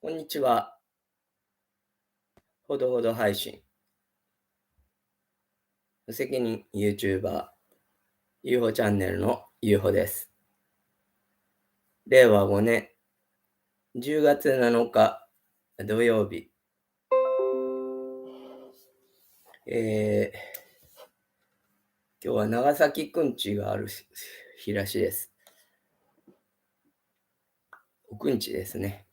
こんにちは。ほどほど配信。無責任 YouTuber、UFO チャンネルの UFO です。令和5年10月7日土曜日。今日は長崎くんちがある日らしいです。おくんちですね。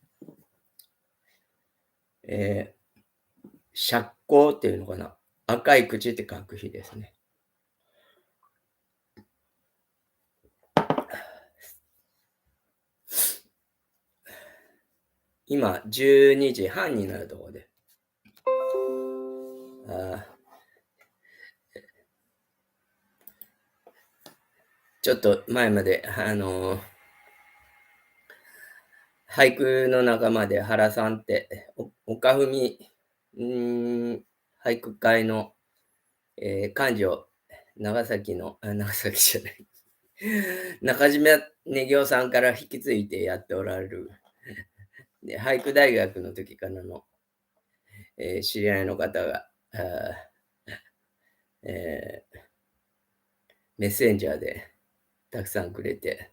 釈光っていうのかな。赤い口って書く日ですね。今、12時半になるところで。ちょっと前まで、俳句の仲間で原さんって、岡文、俳句会の、幹事を長崎じゃない、中島ネギ夫さんから引き継いでやっておられる、で俳句大学の時からの、知り合いの方が、メッセンジャーでたくさんくれて、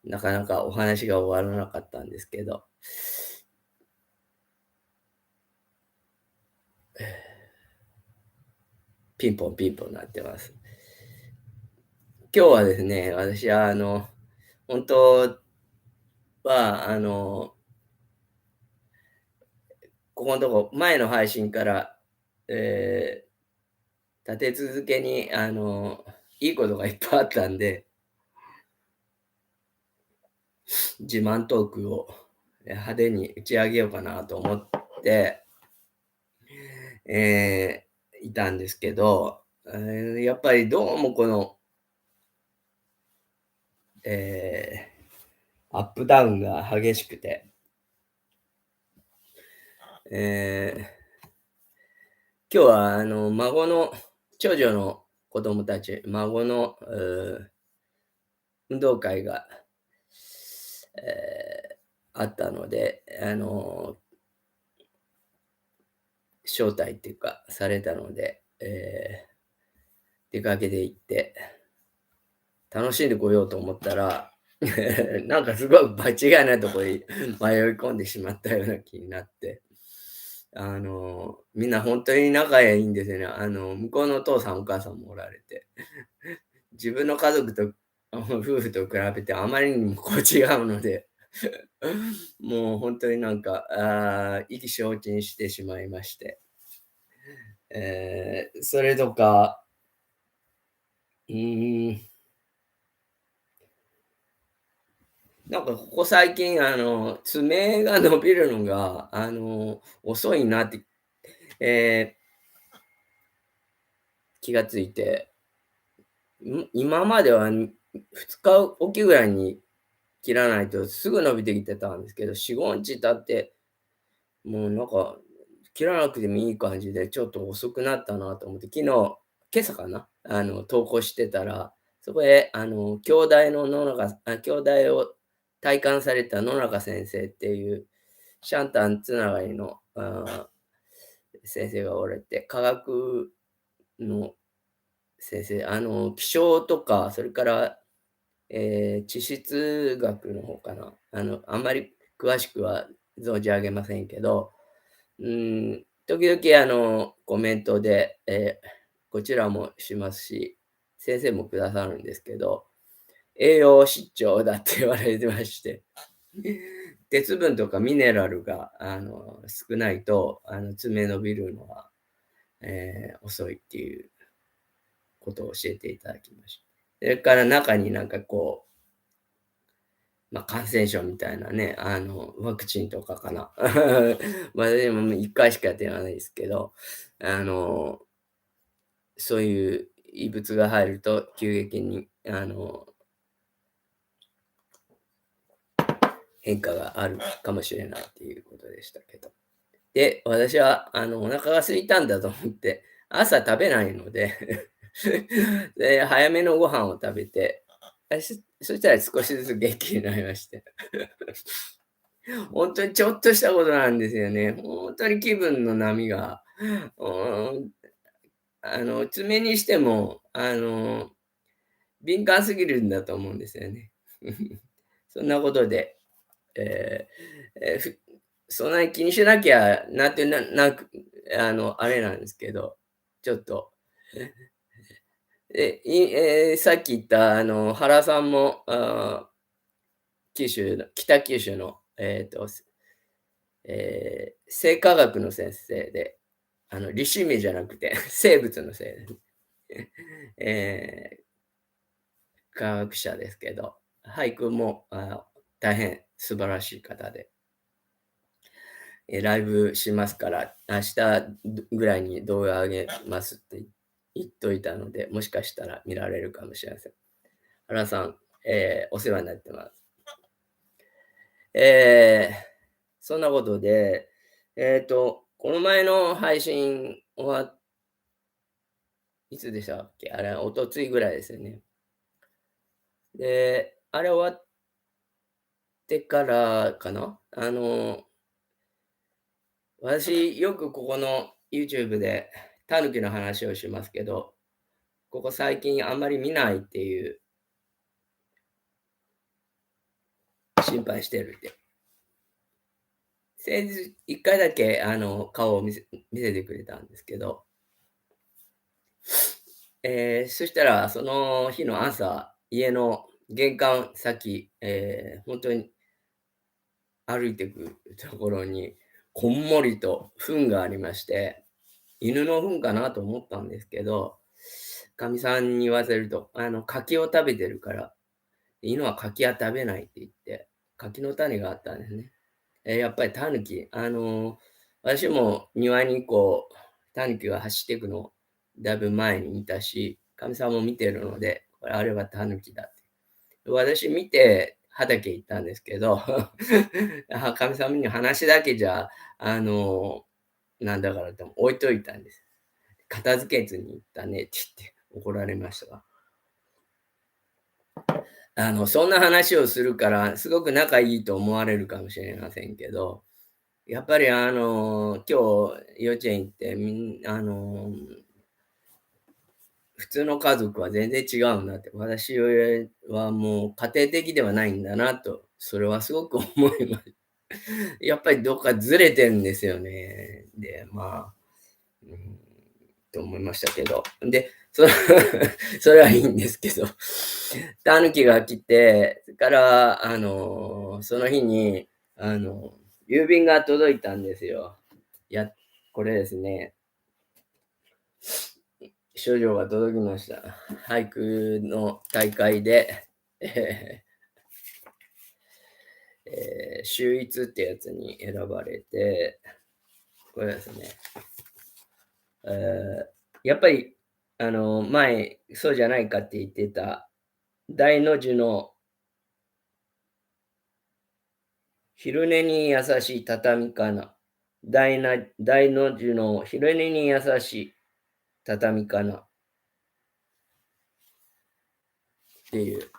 なかなかお話が終わらなかったんですけど、ピンポンピンポンなってます。今日はですね、私は本当はここのとこ前の配信から、立て続けにいいことがいっぱいあったんで、自慢トークを派手に打ち上げようかなと思って、いたんですけど、やっぱりどうもこの、アップダウンが激しくて、今日は長女の子供たち、孫の運動会が、あったので、招待っていうか、されたので、出かけて行って、楽しんでこようと思ったら、なんかすごい場違いなところに迷い込んでしまったような気になって、みんな本当に仲いいんですよね。向こうのお父さんお母さんもおられて、自分の家族と夫婦と比べてあまりにもこう違うので、もう本当になんか、意気消沈してしまいまして。それとか、うーん、なんかここ最近、爪が伸びるのが、遅いなって、え気がついて、今までは2日おきぐらいに切らないとすぐ伸びてきてたんですけど、4、5日経って、もうなんか、切らなくてもいい感じで、ちょっと遅くなったなと思って、今朝かな、投稿してたら、そこへ兄弟を体感された野中先生っていう、シャンタンつながりの、先生がおられて、科学の先生、気象とか、それから、地質学の方かな。あんまり詳しくは存じ上げませんけど、時々コメントで、こちらもしますし、先生もくださるんですけど、栄養失調だって言われてまして、鉄分とかミネラルが少ないと、爪伸びるのは、遅いっていうことを教えていただきました。それから中になんかこう、感染症みたいなね、ワクチンとかかな。でも1回しかやってないですけど、あの、そういう異物が入ると急激に、変化があるかもしれないっていうことでしたけど。で、私は、お腹が空いたんだと思って、朝食べないのでで、早めのご飯を食べて、そしたら少しずつ元気になりまして。本当にちょっとしたことなんですよね。本当に気分の波が、うーん、爪にしても、敏感すぎるんだと思うんですよね。そんなことで、えそんなに気にしなきゃなく、あれなんですけど、ちょっと、さっき言った原さんも、北九州の、生化学の先生で、理趣味じゃなくて、生物のせいです。え科学者ですけど、俳句も、大変素晴らしい方で、ライブしますから、明日ぐらいに動画上げますって言っといたので、もしかしたら見られるかもしれません。原さん、お世話になってます。えーそんなことで、この前の配信いつでしたっけ？あれ、おとついぐらいですよね。で、あれ終わってからかな、私、よくここの YouTube でタヌキの話をしますけど、ここ最近あんまり見ないっていう心配してるって。先日1回だけ顔を見せてくれたんですけど、そしたらその日の朝、家の玄関先、ほんとに歩いてくところに、こんもりと糞がありまして、犬の糞かなと思ったんですけど、かみさんに言わせると、柿を食べてるから、犬は柿は食べないって言って、柿の種があったんですね。やっぱりタヌキ、私も庭にタヌキが走っていくのをだいぶ前に見たし、かみさんも見てるので、これあれはタヌキだって。私見て畑行ったんですけど、かみさんに話だけじゃ、あの、なんだからって置いといたんです。片付けずに行ったねって言って怒られましたが。そんな話をするから、すごく仲いいと思われるかもしれませんけど、やっぱり今日幼稚園行って、普通の家族は全然違うんだって、私はもう家庭的ではないんだなと、それはすごく思います。やっぱりどっかずれてるんですよね。で、と思いましたけど。で、それはいいんですけど、タヌキが来て、それから、その日に、郵便が届いたんですよ。これですね、書状が届きました。俳句の大会で、え秀逸ってやつに選ばれて、これですね、やっぱり、前、そうじゃないかって言ってた、大の字の昼寝に優しい畳かな。大の字の昼寝に優しい畳かなっていう、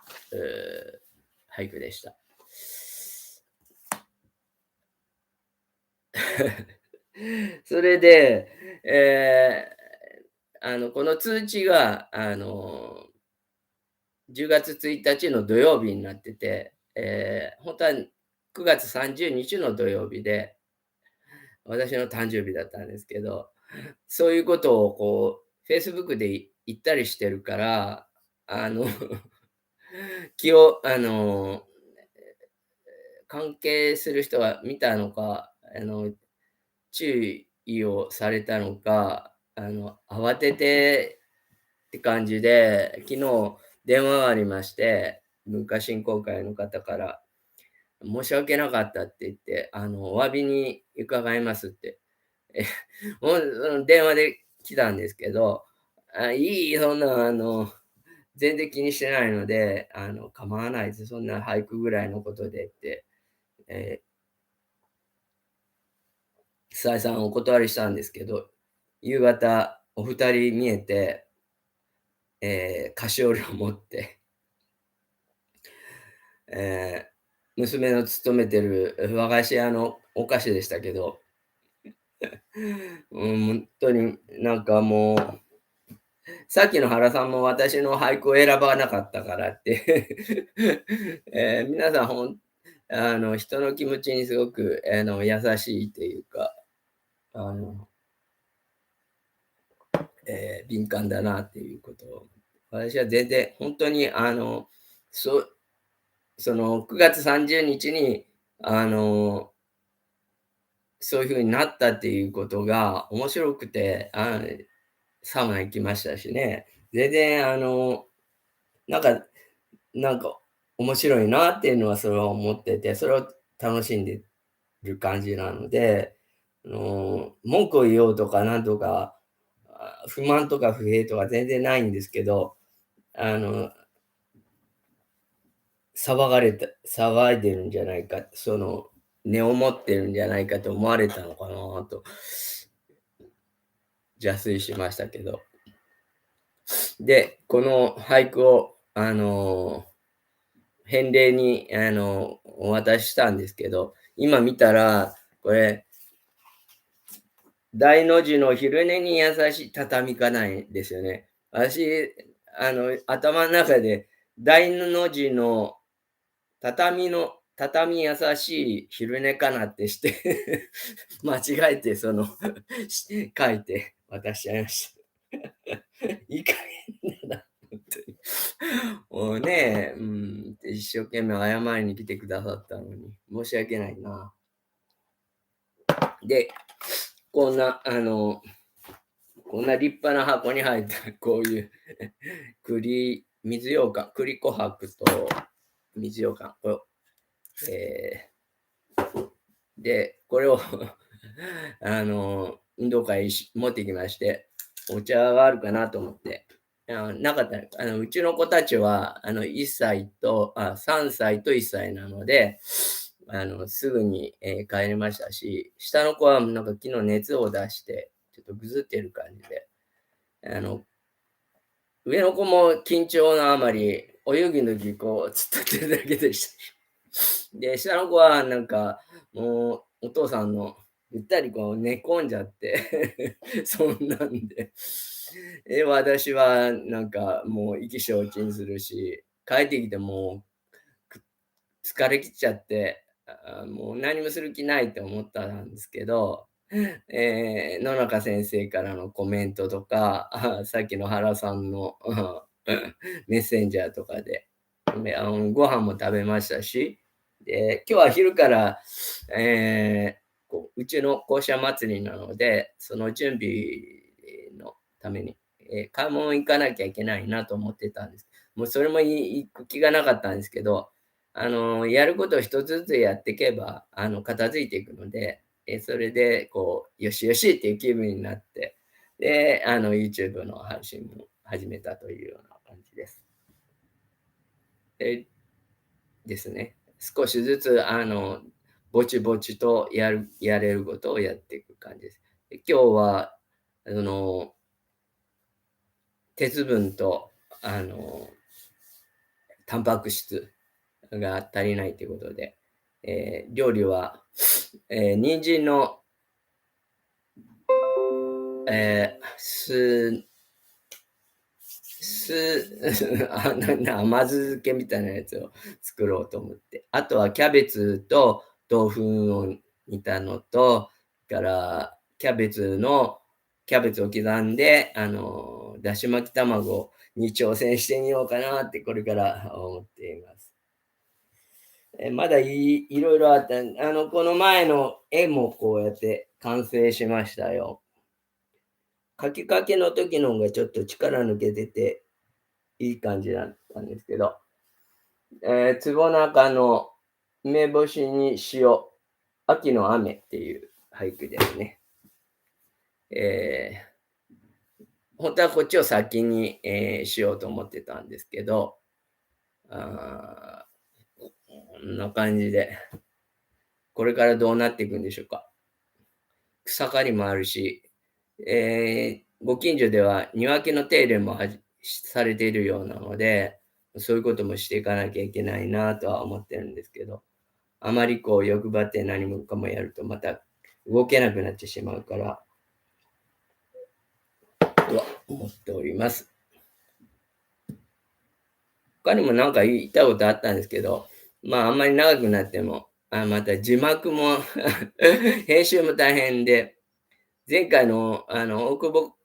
俳句でした。それで、この通知が、10月1日の土曜日になってて、本当は9月30日の土曜日で、私の誕生日だったんですけど、そういうことをFacebook で言ったりしてるから、あの、気を関係する人が見たのか、注意をされたのか、慌ててって感じで、昨日電話がありまして、文化振興会の方から、申し訳なかったって言って、お詫びに伺いますって、え、もうその電話で来たんですけど、いい、そんな、全然気にしてないので、構わないです、そんな俳句ぐらいのことでって、え再三お断りしたんですけど、夕方お二人見えて、菓子折りを持って、え娘の勤めてる和菓子屋のお菓子でしたけど、本当になんかもう、さっきの原さんも私の俳句を選ばなかったからって皆さん人の気持ちにすごく優しいというか、あの、敏感だなっていうことを、私は全然本当にそその9月30日にあのそういう風になったっていうことが面白くて、サウナ行きましたしね。全然なんかなんか面白いなっていうのはそれは思ってて、それを楽しんでる感じなので、文句を言おうとかなんとか、不満とか不平とか全然ないんですけど、あの、騒いでるんじゃないか、根を持ってるんじゃないかと思われたのかなと邪推しましたけど。で、この俳句を、返礼に、お渡ししたんですけど、今見たら、これ、大の字の昼寝に優しい畳かないですよね。私、頭の中で、大の字の畳優しい昼寝かなってして間違えて書いて渡しちゃいました。いい加減だな、本当に。もうね、一生懸命謝りに来てくださったのに、申し訳ないな。で、こんな、こんな立派な箱に入ったこういう水羊羹、栗琥珀と水羊羹、えで、これを運動会持ってきまして、お茶があるかなと思って、なかったうちの子たちは、3歳と1歳なので、すぐに、帰りましたし、下の子はなんか昨日熱を出して、ちょっとぐずってる感じで、あの、上の子も緊張のあまり、泳ぎのぎこう突っ立ってるだけでした。で、下の子はなんか、もうお父さんのゆったりこう寝込んじゃってそんなんで、私はなんかもう意気消沈するし、帰ってきてもう疲れきっちゃって、もう何もする気ないって思ったんですけど、野中先生からのコメントとか、さっきの原さんのメッセンジャーとかで、ご飯も食べましたし、で、今日は昼から、うちの校舎祭りなので、その準備のために、買い物行かなきゃいけないなと思ってたんです。もうそれも行く気がなかったんですけど、やることを一つずつやっていけば、片付いていくので、それで、よしよしっていう気分になって、で、YouTube の配信も始めたというような感じです。でですね、少しずつ、ぼちぼちとやれることをやっていく感じです。で、今日は、鉄分と、あの、タンパク質が足りないということで、料理は、人参の、甘酢漬けみたいなやつを作ろうと思って。あとはキャベツと豆腐を煮たのと、からキャベツを刻んで、だし巻き卵に挑戦してみようかなってこれから思っています。まだいろいろあった。この前の絵もこうやって完成しましたよ。書きかけの時の方がちょっと力抜けてて、いい感じだったんですけど、坪中の梅干しに塩、秋の雨っていう俳句ですね。本当はこっちを先に、しようと思ってたんですけど、こんな感じで、これからどうなっていくんでしょうか。草刈りもあるし、ご近所では庭木の手入れもされているようなので、そういうこともしていかなきゃいけないなとは思ってるんですけど、あまりこう欲張って何もかもやるとまた動けなくなってしまうから、とは思っております。他にもなんか言ったことあったんですけど、まああんまり長くなっても、また字幕も編集も大変で、前回の大久保、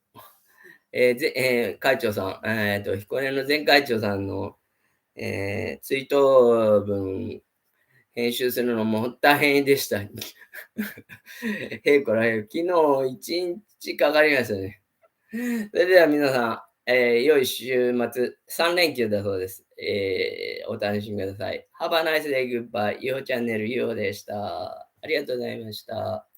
会長さん、彦根の前会長さんの、追悼文編集するのも大変でした。へいこらへい、昨日一日かかりましたね。それでは皆さん、良い週末、3連休だそうです。お楽しみください。Have a nice day, goodbye. ゆうほチャンネルゆうほでした。ありがとうございました。